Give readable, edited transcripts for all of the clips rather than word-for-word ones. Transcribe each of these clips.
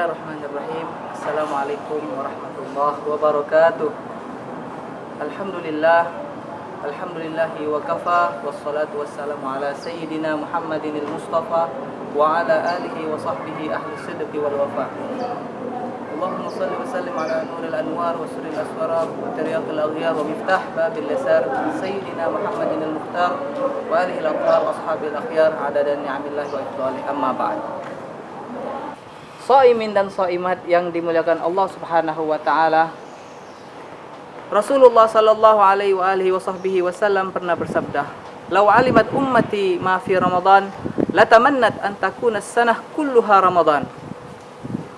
Bismillahirrahmanirrahim. Assalamualaikum warahmatullahi wabarakatuh. Alhamdulillahi wa kafa, wassalatu wassalamu ala sayyidina Muhammadin al-Mustafa wa ala alihi wa sahbihi ahli sidqi wal wafa. Allahumma salli wa sallim ala nuril anwar wa suril aswarar wa tiryaqil aghyar wa miftah babil yasar sayyidina Muhammadin al-Mukhtar wa alihi al-athhar wa ashabil akhyar adadan ni'amillahi wa ifdali, amma ba'd. Shaimin dan shaimat yang dimuliakan Allah Subhanahu wa taala. Rasulullah sallallahu alaihi wasallam pernah bersabda, "Lau alimat ummati ma fi Ramadan, latamannat an takuna as-sanah kulluha Ramadan."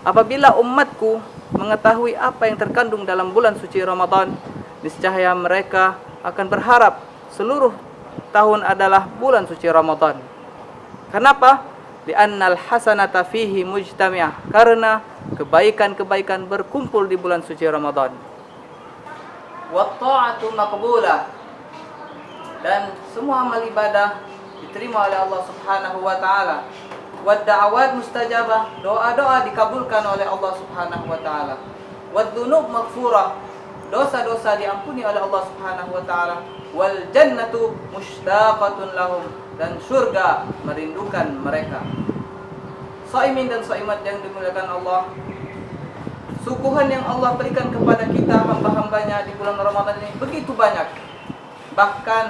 Apabila umatku mengetahui apa yang terkandung dalam bulan suci Ramadan, niscaya mereka akan berharap seluruh tahun adalah bulan suci Ramadan. Kenapa? Li'annal hasanata fihi mujtami'ah, karena kebaikan-kebaikan berkumpul di bulan suci Ramadan. Wa ta'atu maqbulah, dan semua amal ibadah diterima oleh Allah Subhanahu wa taala. Wa da'awat mustajabah, doa-doa dikabulkan oleh Allah Subhanahu wa taala. Wa dzunub maghfurah, dosa-dosa diampuni oleh Allah Subhanahu wa taala. Wal jannatu mushtaqatun lahum, dan surga merindukan mereka. Shaimin dan shaimat yang dimuliakan Allah, suguhan yang Allah berikan kepada kita hamba-hambanya di bulan Ramadan ini begitu banyak. Bahkan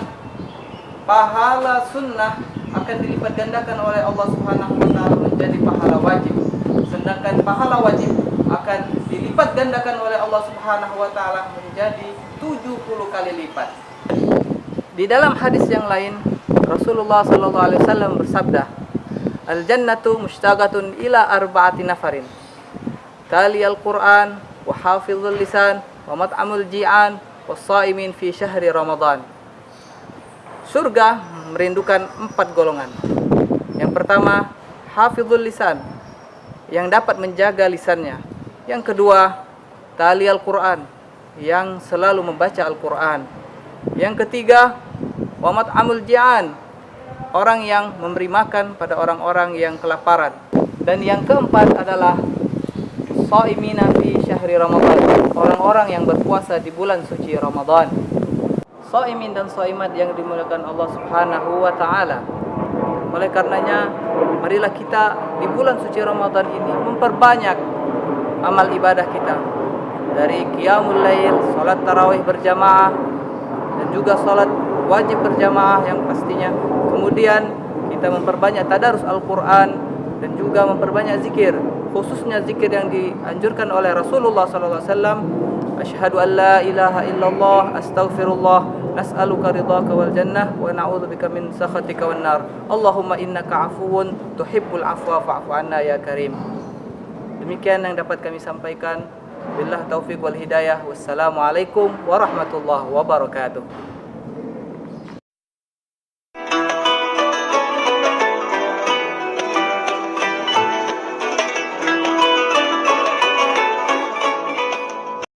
pahala sunnah akan dilipat gandakan oleh Allah Subhanahu wa taala menjadi pahala wajib. Sedangkan pahala wajib akan dilipat gandakan oleh Allah Subhanahu wa taala menjadi 70 kali lipat. Di dalam hadis yang lain, Rasulullah sallallahu alaihi wasallam bersabda, "Al-jannatu mushtaqatun ila arba'ati nafarin. Tali al-Qur'an wa hafizul lisan wa mat'amul ji'an was-shaimin fi syahri Ramadan." Surga merindukan 4 golongan. Yang pertama, hafizul lisan, yang dapat menjaga lisannya. Yang kedua, tali al-Qur'an, yang selalu membaca Al-Qur'an. Yang ketiga, wa mat'amul ji'an, orang yang memberi makan pada orang-orang yang kelaparan. Dan yang keempat adalah shaimina fi syahri Ramadan, orang-orang yang berpuasa di bulan suci Ramadan. Shaimin dan shaimat yang dimuliakan Allah Subhanahu wa taala. Oleh karenanya, marilah kita di bulan suci Ramadan ini memperbanyak amal ibadah kita. Dari qiyamul lail, salat tarawih berjamaah, dan juga salat wajib berjamaah yang pastinya. Kemudian kita memperbanyak tadarus Al-Quran dan juga memperbanyak zikir, khususnya zikir yang dianjurkan oleh Rasulullah SAW. Asyhadu an la ilaha illallah, astaghfirullah, nas'aluka ridhaka wal jannah, wa na'udzubika min sakhatika wan nar. Allahumma innaka afuwun tuhibbul afwa fa'fu anna ya karim. Demikian yang dapat kami sampaikan. Billah taufiq wal hidayah. Wassalamualaikum warahmatullahi wabarakatuh.